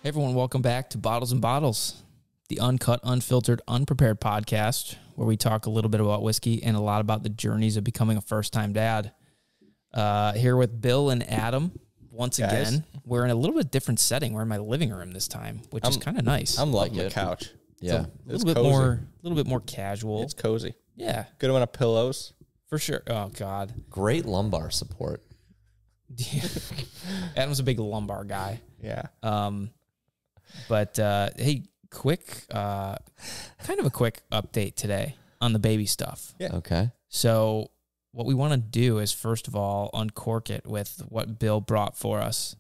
Hey everyone, welcome back to Bottles and Bottles, the uncut, unfiltered, unprepared podcast where we talk a little bit about whiskey and a lot about the journeys of becoming a first-time dad. Here with Bill and Adam once again. We're in a little bit different setting. We're in my living room this time, which is kind of nice. I'm loving the couch. Yeah, a little bit more casual. It's cozy. Yeah, good amount of pillows for sure. Oh God, great lumbar support. Adam's a big lumbar guy. Yeah. But hey, kind of a quick update today on the baby stuff. Yeah. Okay. So what we want to do is, first of all, uncork it with what Bill brought for us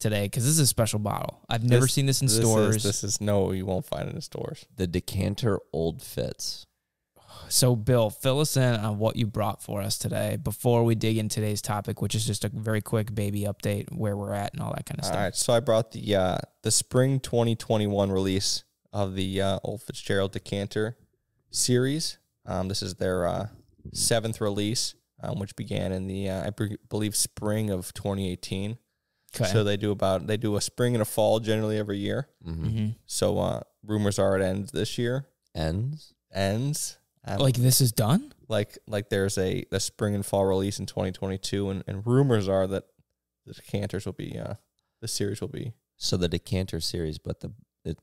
today, because this is a special bottle. I've never seen this in stores. You won't find it in stores. The Decanter Old Fitz. So, Bill, fill us in on what you brought for us today before we dig into today's topic, which is just a very quick baby update, where we're at and all that kind of stuff. All right, so I brought the spring 2021 release of the Old Fitzgerald Decanter series. This is their 7th release, which began in the, I believe, spring of 2018. Okay. So they do a spring and a fall generally every year. Mm-hmm. So rumors are it ends this year. Ends. Like this is done? Like there's a spring and fall release in 2022, and rumors are that the Decanters will be, the series will be. So the Decanter series, but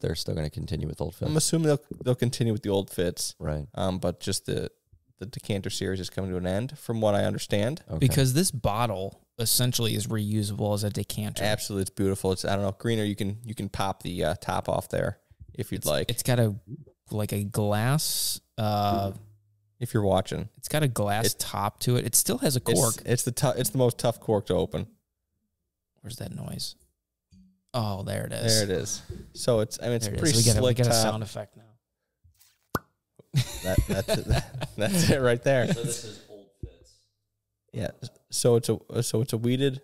they're still going to continue with Old Fitz. I'm assuming they'll continue with the Old Fitz. Right. But just the Decanter series is coming to an end, from what I understand. Okay. Because this bottle essentially is reusable as a decanter. Absolutely, it's beautiful. It's, I don't know, greener. You can pop the top off there if you'd like. It's got a glass. If you're watching, it's got a glass top to it. It still has a cork. It's the most tough cork to open. Where's that noise? Oh, there it is. There it is. So it's pretty slick. We got a sound effect now. That's it right there. So this is Old Fitz. Yeah. So it's a weeded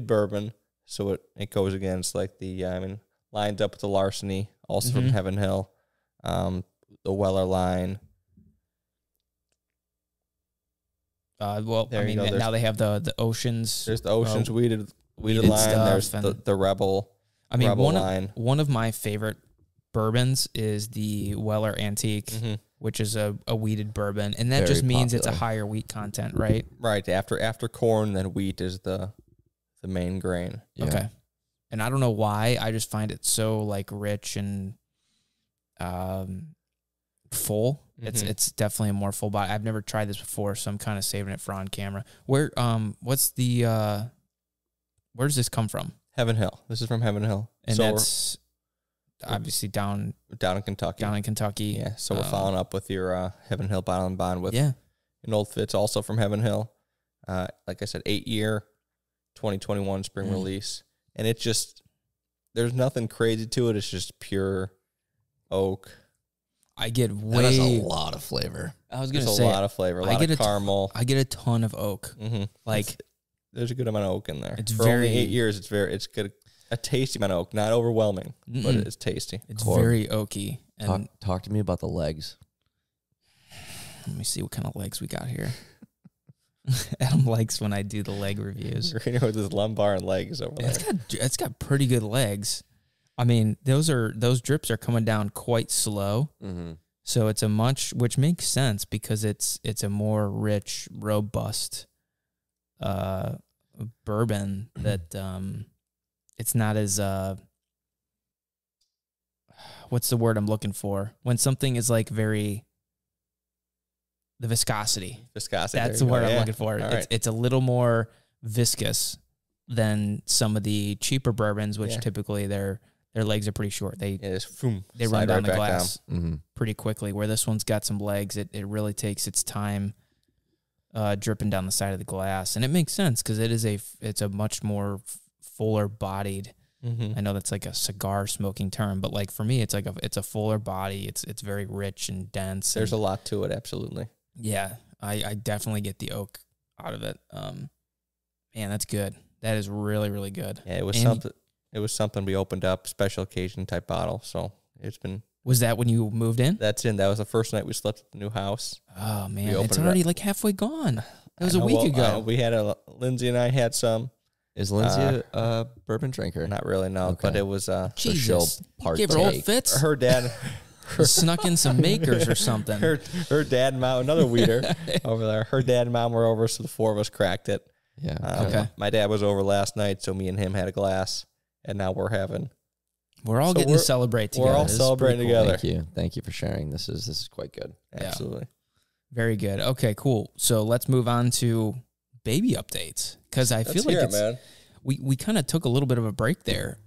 bourbon. So it goes against like the lined up with the Larceny, also from Heaven Hill, the Weller line. Now they have the Oceans. There's the Oceans weeded line. There's the Rebel. Line. One of my favorite bourbons is the Weller Antique, which is a weeded bourbon, and that Very just means popular. it's a higher wheat content, right? Right. After corn, then wheat is the main grain. Yeah. Okay. And I don't know why, I just find it so like rich and full. It's definitely a more full body. I've never tried this before, so I'm kind of saving it for on camera. Where where does this come from? Heaven Hill. This is from Heaven Hill. And so that's obviously down in Kentucky. Yeah. So we're following up with your Heaven Hill bottle and bond with an Old Fitz, also from Heaven Hill. Like I said, 8-year 2021 spring release. And it just, there's nothing crazy to it. It's just pure oak. I get That has a lot of flavor. I was going to say, a lot of flavor, a lot of caramel. I get a ton of oak. There's a good amount of oak in there. It's For only 8 years, it's good. A tasty amount of oak, not overwhelming, but it's tasty. It's very oaky. And talk to me about the legs. Let me see what kind of legs we got here. Adam likes when I do the leg reviews. With his lumbar and legs over there. It's got pretty good legs. I mean, those drips are coming down quite slow. So it's which makes sense because it's a more rich, robust bourbon that it's not as what's the word I'm looking for? When something is like the viscosity. That's the word I'm looking for. It's a little more viscous than some of the cheaper bourbons, which typically their legs are pretty short. They run down the glass pretty quickly. Where this one's got some legs, it really takes its time dripping down the side of the glass, and it makes sense because it's a much more fuller bodied. I know that's like a cigar smoking term, but like for me, it's a fuller body. It's very rich and dense. There's a lot to it, absolutely. Yeah, I definitely get the oak out of it. Man, that's good. That is really, really good. Yeah, it was something we opened up, special occasion type bottle. So it's been. Was that when you moved in? That was the first night we slept at the new house. Oh man, it's already like halfway gone. It was a week ago. Lindsay and I had some. Is Lindsay a bourbon drinker? Not really, no. Okay. But it was Jesus. Give her old Fitz. Her dad snuck in some makers or something. Her dad and mom, another weeder over there. Her dad and mom were over, so the four of us cracked it. Yeah. Okay. My dad was over last night, so me and him had a glass, and now we're all getting to celebrate together. We're all celebrating together. Thank you for sharing. This is quite good. Absolutely. Yeah. Very good. Okay, cool. So let's move on to baby updates, because I feel like man. we kind of took a little bit of a break there.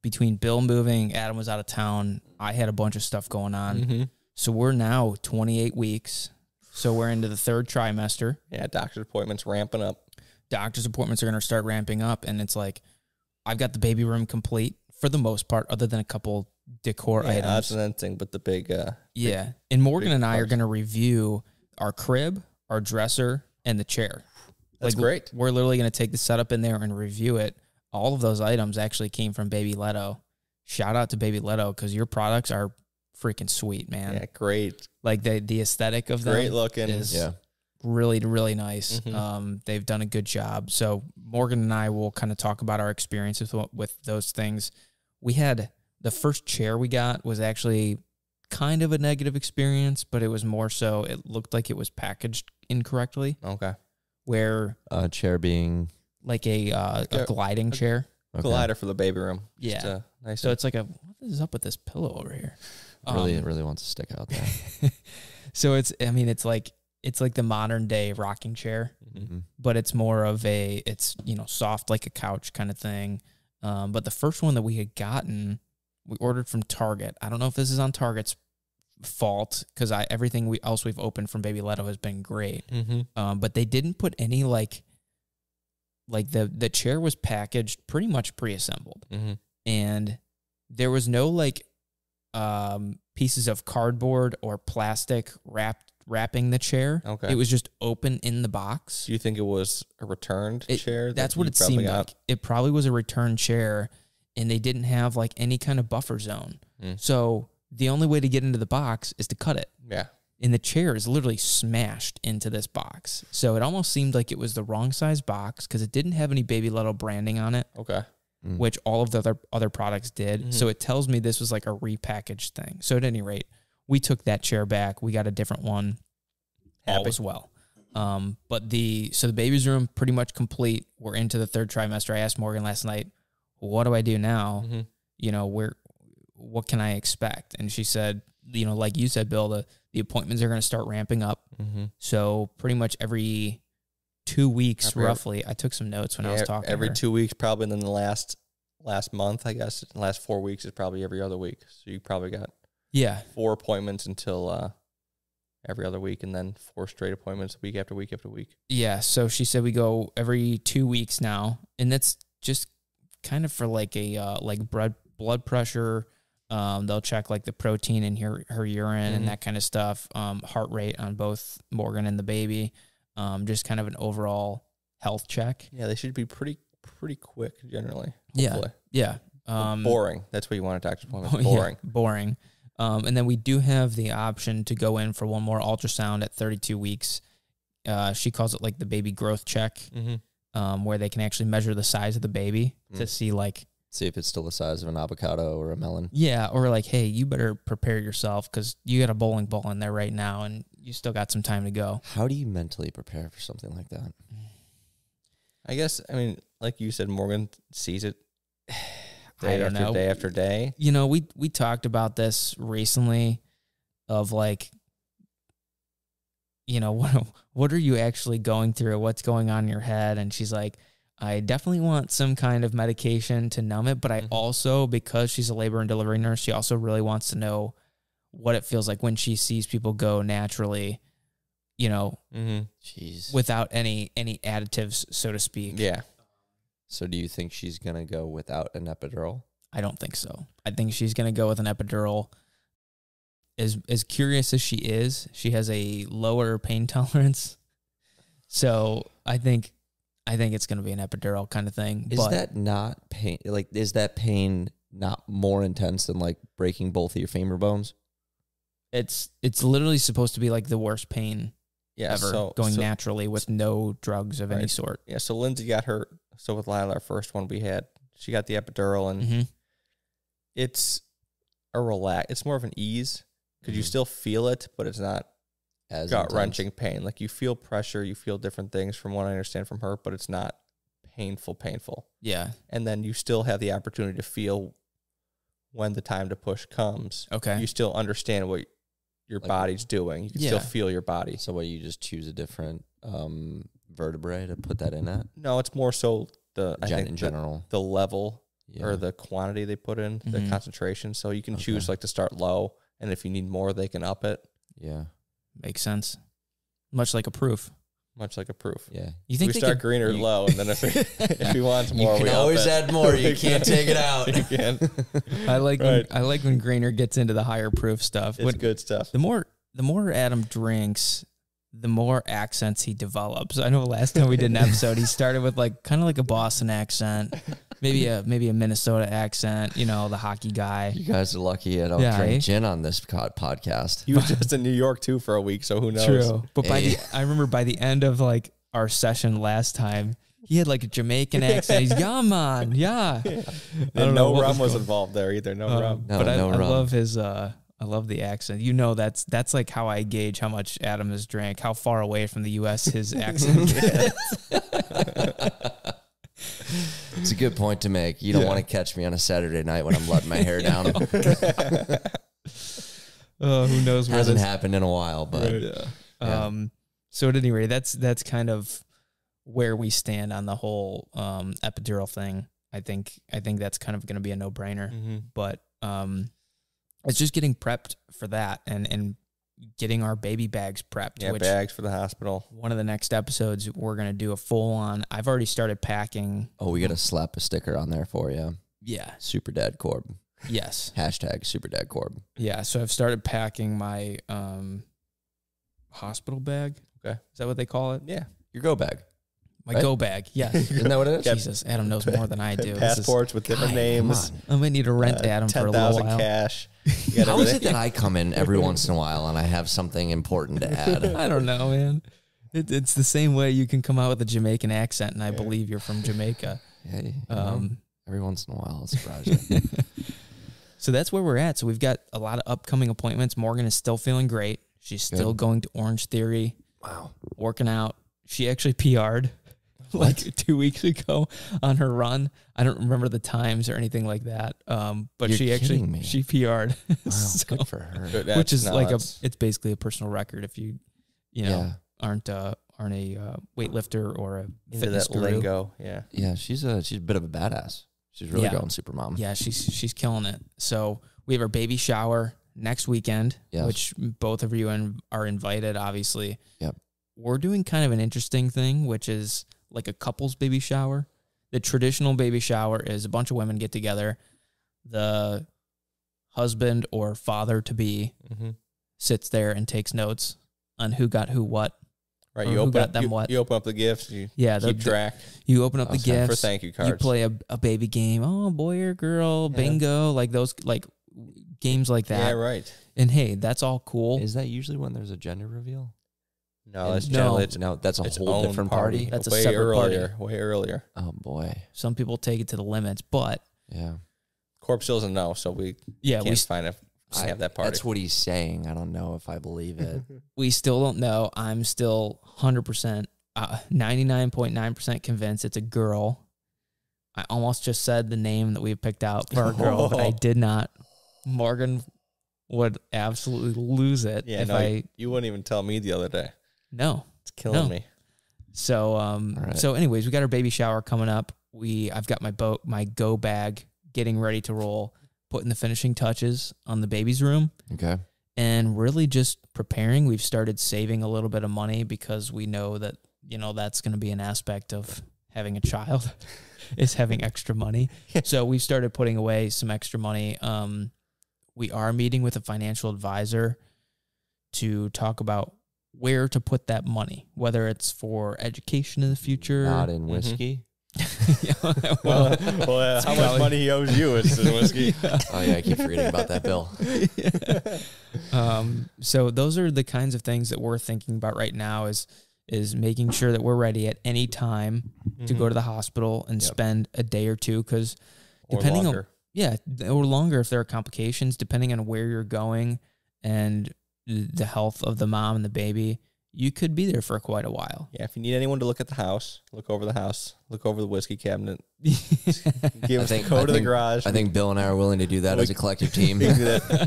Between Bill moving, Adam was out of town. I had a bunch of stuff going on. Mm-hmm. So we're now 28 weeks. So we're into the third trimester. Yeah, doctor's appointments ramping up. Doctor's appointments are going to start ramping up. And it's like, I've got the baby room complete for the most part, other than a couple decor items. That's an thing, but the big... And Morgan and I are going to review our crib, our dresser, and the chair. That's great. We're literally going to take the setup in there and review it. All of those items actually came from Baby Leto. Shout out to Baby Leto, because your products are freaking sweet, man. Yeah, great. Like the aesthetic of them. Great looking. Is really, really nice. Mm-hmm. They've done a good job. So Morgan and I will kind of talk about our experiences with those things. We had the first chair we got was actually kind of a negative experience, but it was more so it looked like it was packaged incorrectly. Okay. Where chair being like a gliding chair. Okay. Glider for the baby room. Yeah. Nice. So it's like what is up with this pillow over here? It really wants to stick out there. So it's like the modern day rocking chair, but it's more of it's soft like a couch kind of thing. But the first one that we had gotten, we ordered from Target. I don't know if this is on Target's fault, because everything else we've opened from Baby Leto has been great. But they didn't put any like the chair was packaged pretty much pre-assembled, and there was no pieces of cardboard or plastic wrapping the chair. Okay. It was just open in the box. Do you think it was a returned chair? That's what it seemed like. It probably was a returned chair, and they didn't have any kind of buffer zone. So the only way to get into the box is to cut it. Yeah. And the chair is literally smashed into this box. So it almost seemed like it was the wrong size box, because it didn't have any Baby Leto branding on it. Okay. Which all of the other products did. So it tells me this was like a repackaged thing. So at any rate, we took that chair back. We got a different one. All was well. But the baby's room pretty much complete. We're into the third trimester. I asked Morgan last night, what do I do now? What can I expect? And she said, like you said, Bill, the appointments are going to start ramping up. So pretty much every 2 weeks, roughly. I took some notes when I was talking. Every 2 weeks, probably. And then the last month, I guess, the last 4 weeks is probably every other week. So you probably got 4 appointments until every other week, and then 4 straight appointments week after week after week. Yeah. So she said we go every 2 weeks now, and that's just kind of for blood pressure. They'll check the protein in her urine and that kind of stuff. Heart rate on both Morgan and the baby. Just kind of an overall health check. Yeah, they should be pretty quick generally. Hopefully. Yeah. Boring. That's what you want a doctor's appointment. Boring. Yeah, boring. And then we do have the option to go in for one more ultrasound at 32 weeks. She calls it the baby growth check, where they can actually measure the size of the baby to see see if it's still the size of an avocado or a melon. Yeah, or hey, you better prepare yourself, because you got a bowling ball in there right now, and you still got some time to go. How do you mentally prepare for something like that? I guess, like you said, Morgan sees it day after day. We talked about this recently of what are you actually going through? What's going on in your head? And she's like, I definitely want some kind of medication to numb it, but I also, because she's a labor and delivery nurse, she also really wants to know what it feels like when she sees people go naturally, without any additives, so to speak. Yeah. So do you think she's going to go without an epidural? I don't think so. I think she's going to go with an epidural. As curious as she is, she has a lower pain tolerance. So I think it's going to be an epidural kind of thing. Is that not pain? Is that pain not more intense than breaking both of your femur bones? It's literally supposed to be the worst pain ever going naturally with no drugs of any sort. Yeah, so Lindsay got hurt. So with Lila, our first one she got the epidural, and it's it's more of an ease because you still feel it, but it's not as gut-wrenching pain. Like you feel pressure, you feel different things from what I understand from her, but it's not painful. Yeah. And then you still have the opportunity to feel when the time to push comes. Okay. You still understand what your body's doing. You can still feel your body. So what, you just choose a different vertebrae to put that in at? No, it's more so general. The level or the quantity they put in, the concentration. So you can choose like to start low, and if you need more, they can up it. Yeah. Makes sense. Much like a proof. Yeah. You think we start green or low, and then if he wants more, you can always add more. You can't take it out. You can. I like when Greener gets into the higher proof stuff. It's good stuff. The more Adam drinks, the more accents he develops. I know last time we did an episode, he started with kind of like a Boston accent, maybe a Minnesota accent, the hockey guy. You guys are lucky I don't drink gin on this podcast. He was just in New York too for a week, so who knows? True. But I remember by the end of our session last time, he had a Jamaican accent. He's man, yeah. And no rum was involved there either. No rum. But I love his I love the accent. That's like how I gauge how much Adam has drank, how far away from the U.S. his accent gets. It's a good point to make. You don't want to catch me on a Saturday night when I'm letting my hair down. Who knows? Hasn't happened in a while, but so at any rate, that's kind of where we stand on the whole epidural thing. I think that's kind of going to be a no-brainer, but it's just getting prepped for that and getting our baby bags prepped. Yeah, bags for the hospital. One of the next episodes, we're going to do a full-on... I've already started packing. Oh, we got to slap a sticker on there for you. Yeah. Super Dad Corb. Yes. # Super Dad Corb. Yeah, so I've started packing my hospital bag. Okay. Is that what they call it? Yeah. Your go bag. My go bag, yes. Isn't that what it is? Jesus, Adam knows more than I do. Passports with different names. I might need to rent Adam for a little while. 10,000 cash. How is it that I come in every once in a while and I have something important to add? I don't know, man. It's the same way you can come out with a Jamaican accent, and I believe you're from Jamaica. Yeah, every once in a while, I'll surprise you. So that's where we're at. So we've got a lot of upcoming appointments. Morgan is still feeling great. She's still going to Orange Theory. Wow. Working out. She actually PR'd. 2 weeks ago on her run. I don't remember the times or anything like that. But she PR'd. Wow, so, good for her. Which is it's basically a personal record if you aren't a weightlifter or a fitness guru. Lingo. Yeah. Yeah, she's a bit of a badass. She's really going super mom. Yeah, she's killing it. So we have our baby shower next weekend, which both of you are invited, obviously. Yep. We're doing kind of an interesting thing, which is like a couple's baby shower. The traditional baby shower is a bunch of women get together. The husband or father-to-be sits there and takes notes on who got who what. Right, you open up the gifts. You keep track. You open up the gifts for thank you cards. You play a baby game. Oh, boy or girl, bingo, like those games like that. Yeah, right. And hey, that's all cool. Is that usually when there's a gender reveal? No, that's generally that's a whole different party. That's way a separate earlier. party. Way earlier. Oh boy. Some people take it to the limits, but Corb still doesn't know, so we can't find it. Have that party. That's what he's saying. I don't know if I believe it. We still don't know. I'm still 100%, 99.9% convinced it's a girl. I almost just said the name that we picked out for our girl, but I did not. Morgan would absolutely lose it you wouldn't even tell me the other day. No. It's killing me. So so anyways, we got our baby shower coming up. I've got my go bag getting ready to roll, putting the finishing touches on the baby's room. Okay. And really just preparing. We've started saving a little bit of money because we know that, that's going to be an aspect of having a child is having extra money. So we started putting away some extra money. We are meeting with a financial advisor to talk about where to put that money, whether it's for education in the future. Not in whiskey? Well, how much money he owes you is the whiskey. Oh yeah, I keep forgetting about that bill. So those are the kinds of things that we're thinking about right now is making sure that we're ready at any time to go to the hospital and spend a day or two, because depending on or longer if there are complications, depending on where you're going and the health of the mom and the baby, you could be there for quite a while. Yeah, if you need anyone to look at the house, look over the whiskey cabinet. Give us a code to the garage. I think Bill and I are willing to do that as a collective team.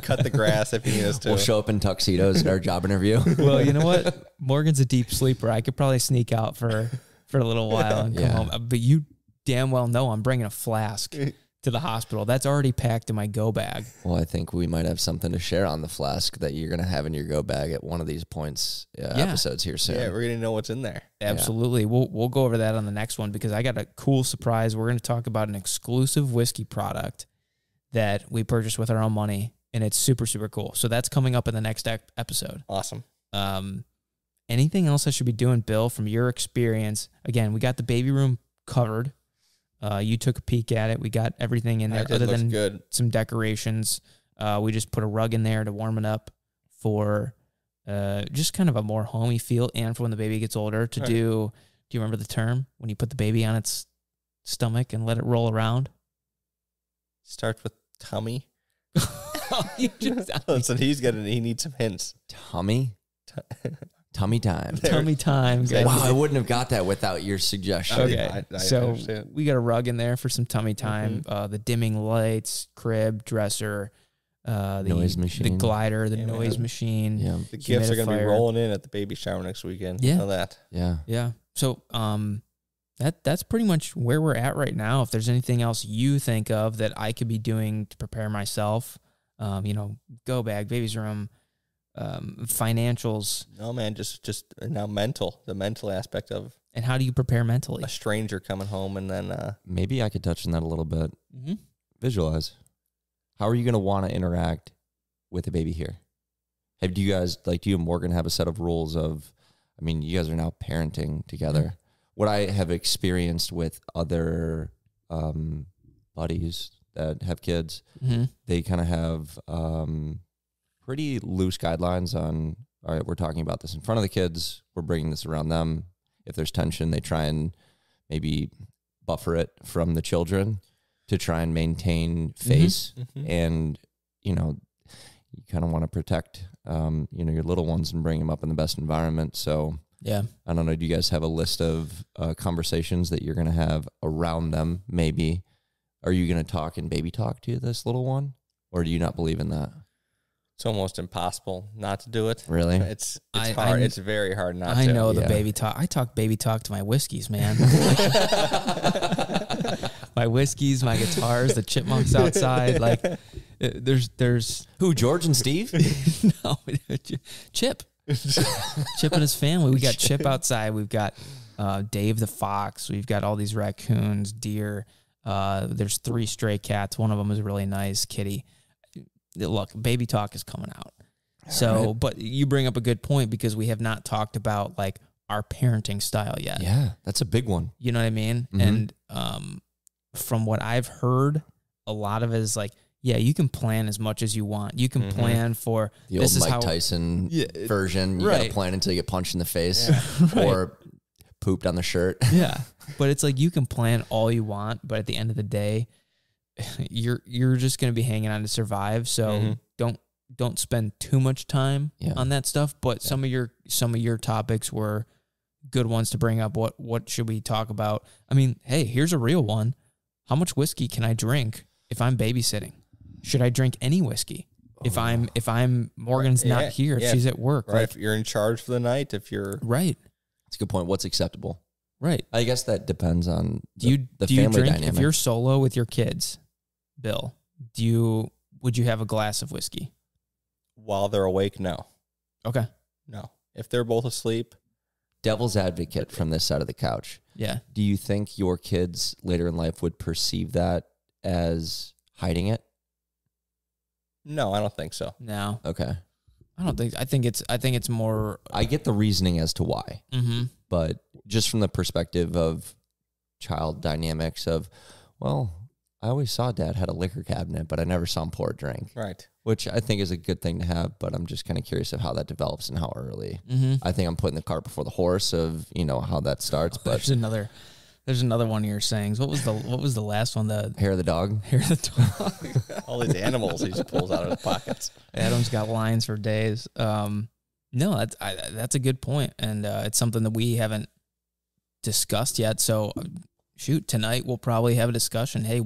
Cut the grass if you need us to. We'll show up in tuxedos at our job interview. Well, you know what? Morgan's a deep sleeper. I could probably sneak out for a little while and come home. But you damn well know I'm bringing a flask to the hospital. That's already packed in my go bag. Well, I think we might have something to share on the flask that you're going to have in your go bag at one of these points episodes here soon. Yeah, we're going to know what's in there. Absolutely. Yeah. We'll go over that on the next one, because I got a cool surprise. We're going to talk about an exclusive whiskey product that we purchased with our own money, and it's super, super cool. So that's coming up in the next episode. Awesome. Anything else I should be doing, Bill, from your experience? Again, we got the baby room covered. You took a peek at it. We got everything in there other than some decorations. We just put a rug in there to warm it up for just kind of a more homey feel, and for when the baby gets older to do you remember the term when you put the baby on its stomach and let it roll around? Starts with tummy. Listen, he needs some hints. Tummy? Tummy time. Tummy time. Guys. Wow, I wouldn't have got that without your suggestion. Okay, so we got a rug in there for some tummy time. The dimming lights, crib, dresser, the noise machine, the glider, the noise machine. Yeah, the gifts are going to be rolling in at the baby shower next weekend. Yeah, you know that. Yeah. So that's pretty much where we're at right now. If there's anything else you think of that I could be doing to prepare myself, go bag, baby's room. Financials. No, man, just now the mental aspect of. And how do you prepare mentally? A stranger coming home, and then maybe I could touch on that a little bit. Visualize. How are you going to want to interact with the baby here? Do you guys, do you and Morgan have a set of rules of, you guys are now parenting together. What I have experienced with other buddies that have kids, they kind of have pretty loose guidelines on, all right, we're talking about this in front of the kids, we're bringing this around them. If there's tension, they try and maybe buffer it from the children to try and maintain face. And, you kind of want to protect, your little ones and bring them up in the best environment. So, I don't know, do you guys have a list of conversations that you're going to have around them, maybe? Are you going to talk in baby talk to this little one? Or do you not believe in that? It's almost impossible not to do it. Really? It's hard. It's very hard not to. I know the baby talk. I talk baby talk to my whiskeys, man. My whiskeys, my guitars, the chipmunks outside. There's who? George and Steve? No, Chip. Chip and his family. We got Chip outside. We've got Dave the fox. We've got all these raccoons, deer. There's 3 stray cats. One of them is a really nice kitty. Look, baby talk is coming out. So, but you bring up a good point, because we have not talked about our parenting style yet. Yeah, that's a big one. You know what I mean? And from what I've heard, a lot of it is you can plan as much as you want. You can plan for the old Mike Tyson version. You got to plan until you get punched in the face or pooped on the shirt. Yeah, but it's you can plan all you want, but at the end of the day, you're just going to be hanging on to survive. So don't spend too much time on that stuff. But some of your topics were good ones to bring up. What should we talk about? Hey, here's a real one. How much whiskey can I drink if I'm babysitting? Should I drink any whiskey if I'm Morgan's not here, if she's at work? Right. If you're in charge for the night, if you're right. That's a good point. What's acceptable? Right. I guess that depends on the family drink, dynamic. If you're solo with your kids, Bill, would you have a glass of whiskey? While they're awake, no. Okay. No. If they're both asleep. Devil's advocate from this side of the couch. Yeah. Do you think your kids later in life would perceive that as hiding it? No, I don't think so. No. Okay. I think it's more. I get the reasoning as to why, but just from the perspective of child dynamics of, well, I always saw Dad had a liquor cabinet, but I never saw him pour a drink. Right. Which I think is a good thing to have, but I'm just kind of curious of how that develops and how early. I think I'm putting the cart before the horse of, how that starts. But there's another one of your sayings. What was the last one? The hair of the dog. Hair of the dog. All these animals he just pulls out of his pockets. Adam's got lines for days. No, that's a good point, and it's something that we haven't discussed yet. So, tonight we'll probably have a discussion. Hey,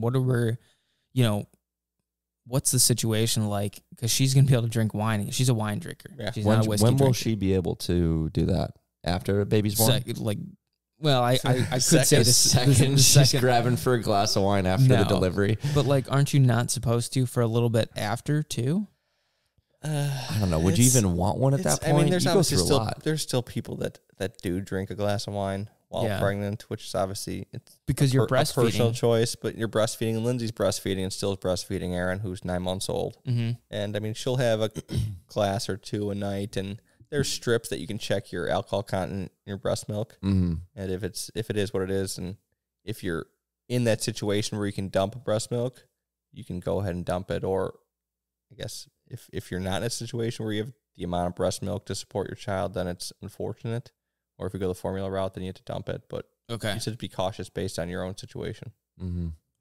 what's the situation like? Because she's gonna be able to drink wine. She's a wine drinker. Yeah. She's not a whiskey drinker. When will she be able to do that? After a baby's born? Well, I could say the second she's grabbing for a glass of wine after the delivery. But aren't you not supposed to for a little bit after too? I don't know. Would you even want one at that point? I mean, there's still people that do drink a glass of wine while pregnant, which is obviously because you're breastfeeding. A personal choice, but you're breastfeeding, and Lindsay's breastfeeding and still is breastfeeding Aaron, who's 9 months old. And I mean, she'll have a glass or two a night, and there's strips that you can check your alcohol content in your breast milk. And if it is what it is, and if you're in that situation where you can dump breast milk, you can go ahead and dump it. Or I guess if you're not in a situation where you have the amount of breast milk to support your child, then it's unfortunate. Or if you go the formula route, then you have to dump it. But you should be cautious based on your own situation.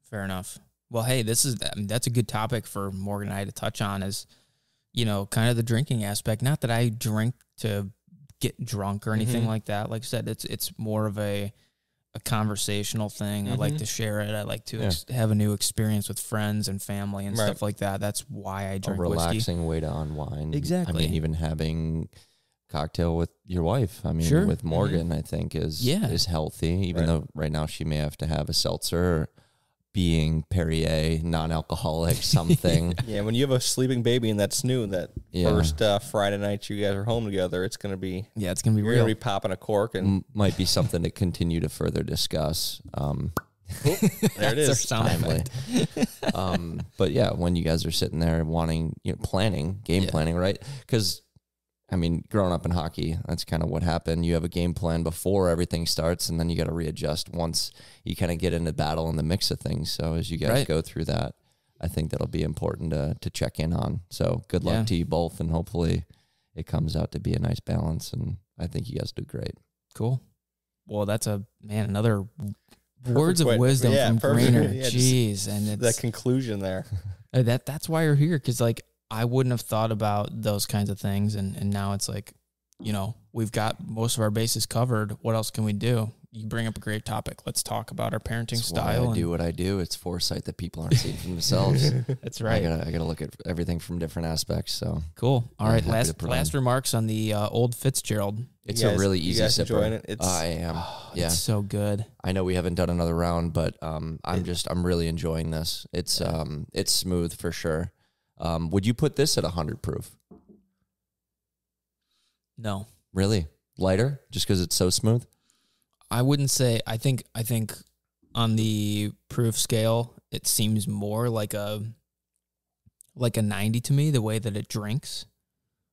Fair enough. Well, hey, that's a good topic for Morgan and I to touch on is, kind of the drinking aspect. Not that I drink to get drunk or anything like that. Like I said, it's more of a conversational thing. I like to share it. I like to have a new experience with friends and family and stuff like that. That's why I drink a relaxing whiskey. way to unwind. Exactly. I mean, even having cocktail with your wife. I mean, with Morgan, I think is healthy, even though right now she may have to have a seltzer, being Perrier, non-alcoholic, something. When you have a sleeping baby and that's new, that first Friday night you guys are home together, it's going to be it's going to be real. You're going to be popping a cork, and might be something to continue to further discuss. There it is. Timely. But when you guys are sitting there wanting, planning, game planning, right? Because I mean, growing up in hockey, that's kind of what happened. You have a game plan before everything starts, and then you got to readjust once you kind of get into battle and the mix of things. So as you guys go through that, I think that'll be important to check in on. So good luck to you both, and hopefully it comes out to be a nice balance, and I think you guys do great. Cool. Well, that's another words of wisdom from Grainer. Jeez. And it's that conclusion there. That's why you're here. Cause I wouldn't have thought about those kinds of things. And now it's like, we've got most of our bases covered. What else can we do? You bring up a great topic. Let's talk about our parenting style. Why I do what I do. It's foresight that people aren't seeing for themselves. That's right. I gotta look at everything from different aspects. So cool. All right. Last remarks on the old Fitzgerald. It's a really easy sipper. I am. It's so good. I know we haven't done another round, but I'm really enjoying this. It's smooth for sure. Would you put this at 100 proof? No. Really? Lighter? Just because it's so smooth? I wouldn't say. I think on the proof scale, it seems more like a 90 to me, the way that it drinks.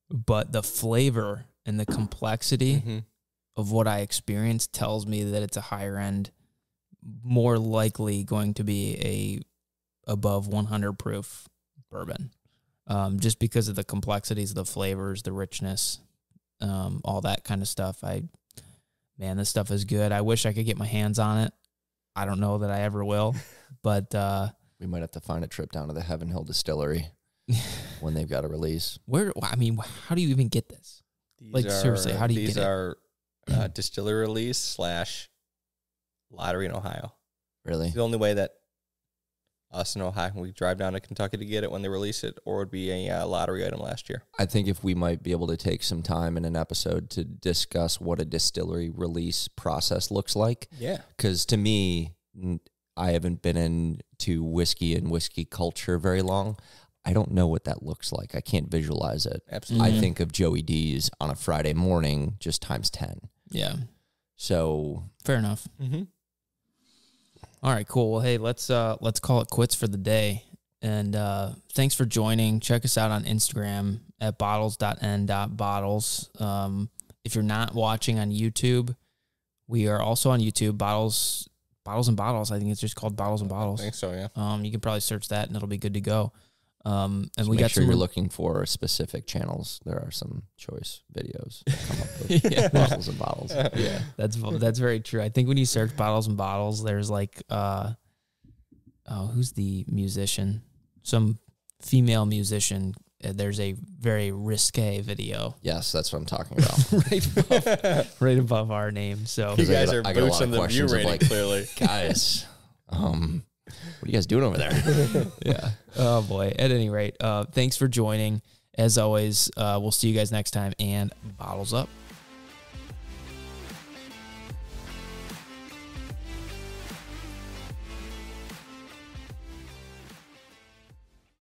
But the flavor and the complexity of what I experienced tells me that it's a higher end, more likely going to be a above 100 proof bourbon. Just because of the complexities of the flavors, the richness, all that kind of stuff. This stuff is good. I wish I could get my hands on it. I don't know that I ever will, but we might have to find a trip down to the Heaven Hill Distillery when they've got a release. How do you even get this? Seriously, how do you get it? These are distillery release / lottery in Ohio. Really? It's the only way that us in Ohio, we drive down to Kentucky to get it when they release it, or it would be a lottery item last year. I think if we might be able to take some time in an episode to discuss what a distillery release process looks like. Yeah. Because to me, I haven't been into whiskey and whiskey culture very long. I don't know what that looks like. I can't visualize it. Absolutely. I think of Joey D's on a Friday morning, just times 10. Yeah. So. Fair enough. All right, cool. Well, hey, let's call it quits for the day. And thanks for joining. Check us out on Instagram at bottles.n.bottles. If you're not watching on YouTube, we are also on YouTube, Bottles Bottles and Bottles. I think it's just called Bottles and Bottles. I think so, yeah. You can probably search that and it'll be good to go. And so we make got sure some. you're looking for specific channels. There are some choice videos that come up with Bottles and Bottles. Yeah, that's very true. I think when you search Bottles and Bottles, there's like, who's the musician? Some female musician. There's a very risque video. Yes, that's what I'm talking about. right above our name. So you guys are boosting the view rating, like, clearly. Guys, what are you guys doing over there? Yeah. Oh boy. At any rate, thanks for joining. As always, we'll see you guys next time, and bottles up.